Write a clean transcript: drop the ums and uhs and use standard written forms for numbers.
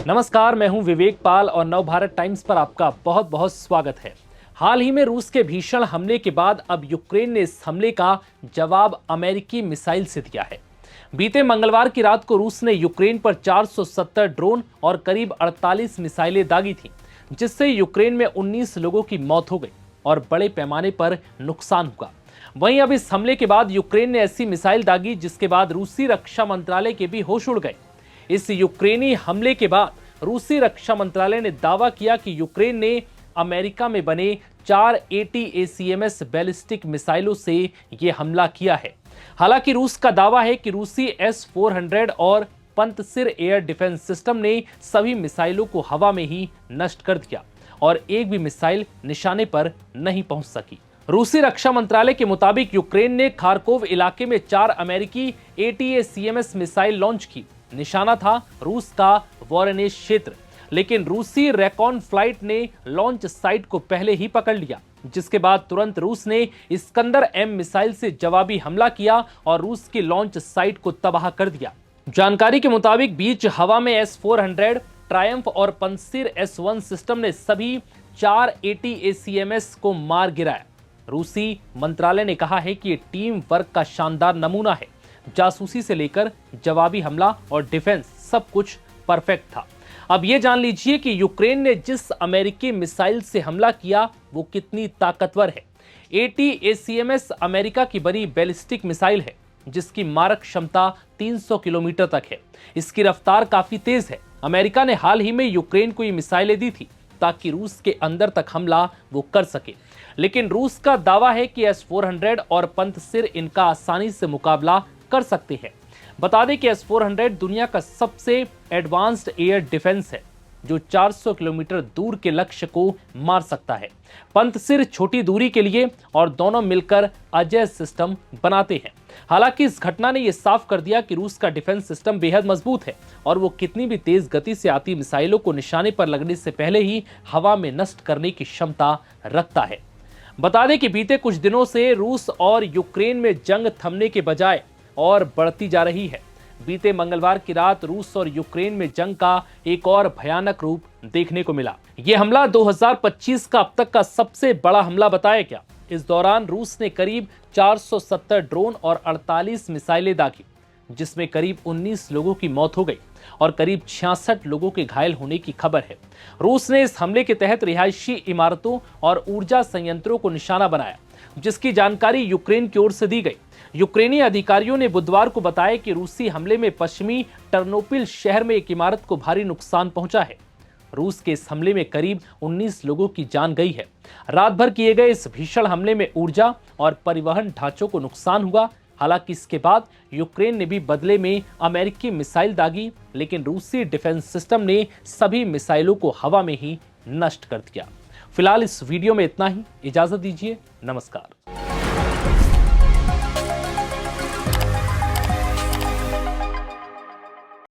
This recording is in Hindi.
नमस्कार, मैं हूं विवेक पाल और नवभारत टाइम्स पर आपका बहुत बहुत स्वागत है। हाल ही में रूस के भीषण हमले के बाद अब यूक्रेन ने इस हमले का जवाब अमेरिकी मिसाइल से दिया है। बीते मंगलवार की रात को रूस ने यूक्रेन पर 470 ड्रोन और करीब 48 मिसाइलें दागी थीं, जिससे यूक्रेन में 19 लोगों की मौत हो गई और बड़े पैमाने पर नुकसान हुआ। वहीं अब इस हमले के बाद यूक्रेन ने ऐसी मिसाइल दागी जिसके बाद रूसी रक्षा मंत्रालय के भी होश उड़ गए। इस यूक्रेनी हमले के बाद रूसी रक्षा मंत्रालय ने दावा किया कि यूक्रेन ने अमेरिका में बने 4 ATACMS बैलिस्टिक मिसाइलों से यह हमला किया है। हालांकि रूस का दावा है कि रूसी S-400 और पंतसिर एयर डिफेंस सिस्टम ने सभी मिसाइलों को हवा में ही नष्ट कर दिया और एक भी मिसाइल निशाने पर नहीं पहुंच सकी। रूसी रक्षा मंत्रालय के मुताबिक यूक्रेन ने खार्कोव इलाके में 4 अमेरिकी ATACMS मिसाइल लॉन्च की। निशाना था रूस का वोरोनेज क्षेत्र, लेकिन रूसी रेकॉन फ्लाइट ने लॉन्च साइट को पहले ही पकड़ लिया, जिसके बाद तुरंत रूस ने इस्कंदर M मिसाइल से जवाबी हमला किया और रूस की लॉन्च साइट को तबाह कर दिया। जानकारी के मुताबिक बीच हवा में S-400, ट्रायम्फ और पंतसिर S-1 सिस्टम ने सभी 4 ATACMS को मार गिराया। रूसी मंत्रालय ने कहा है कि ये टीम वर्क का शानदार नमूना है। जासूसी से लेकर जवाबी हमला और डिफेंस सब कुछ परफेक्ट था। अब यह जान लीजिए कि यूक्रेन ने जिस अमेरिकी मिसाइल से हमला किया वो कितनी ताकतवर है। ATACMS अमेरिका की बनी बैलिस्टिक मिसाइल है जिसकी मारक क्षमता 300 किलोमीटर तक है। इसकी रफ्तार काफी तेज है। अमेरिका ने हाल ही में यूक्रेन को ये मिसाइलें दी थी ताकि रूस के अंदर तक हमला वो कर सके, लेकिन रूस का दावा है कि S-400 और पंतसिर इनका आसानी से मुकाबला कर सकते हैं। बता दें कि S-400 दुनिया का सबसे एडवांस्ड एयर डिफेंस है जो 400 किलोमीटर दूर के लक्ष्य को मार सकता है। पंतसिर छोटी दूरी के लिए और दोनों मिलकर अजय सिस्टम बनाते हैं। हालांकि इस घटना ने यह साफ कर दिया कि रूस का डिफेंस सिस्टम बेहद मजबूत है और वो कितनी भी तेज गति से आती मिसाइलों को निशाने पर लगने से पहले ही हवा में नष्ट करने की क्षमता रखता है। बता दें कि बीते कुछ दिनों से रूस और यूक्रेन में जंग थमने के बजाय और बढ़ती जा रही है। बीते मंगलवार की रात रूस और यूक्रेन में जंग का एक और भयानक रूप देखने को मिला। यह हमला 2025 का अब तक का सबसे बड़ा हमला बताया गया। इस दौरान रूस ने करीब 470 ड्रोन और 48 मिसाइलें दागी, जिसमें करीब 19 लोगों की मौत हो गई और करीब 66 लोगों के घायल होने की खबर है। रूस ने इस हमले के तहत रिहायशी इमारतों और ऊर्जा संयंत्रों को निशाना बनाया, जिसकी जानकारी यूक्रेन की ओर से दी गई। यूक्रेनी अधिकारियों ने बुधवार को बताया कि रूसी हमले में पश्चिमी टर्नोपिल शहर में एक इमारत को भारी नुकसान पहुंचा है। रूस के इस हमले में करीब 19 लोगों की जान गई है। रात भर किए गए इस भीषण हमले में ऊर्जा और परिवहन ढांचों को नुकसान हुआ। हालांकि इसके बाद यूक्रेन ने भी बदले में अमेरिकी मिसाइल दागी, लेकिन रूसी डिफेंस सिस्टम ने सभी मिसाइलों को हवा में ही नष्ट कर दिया। फिलहाल इस वीडियो में इतना ही। इजाजत दीजिए। नमस्कार।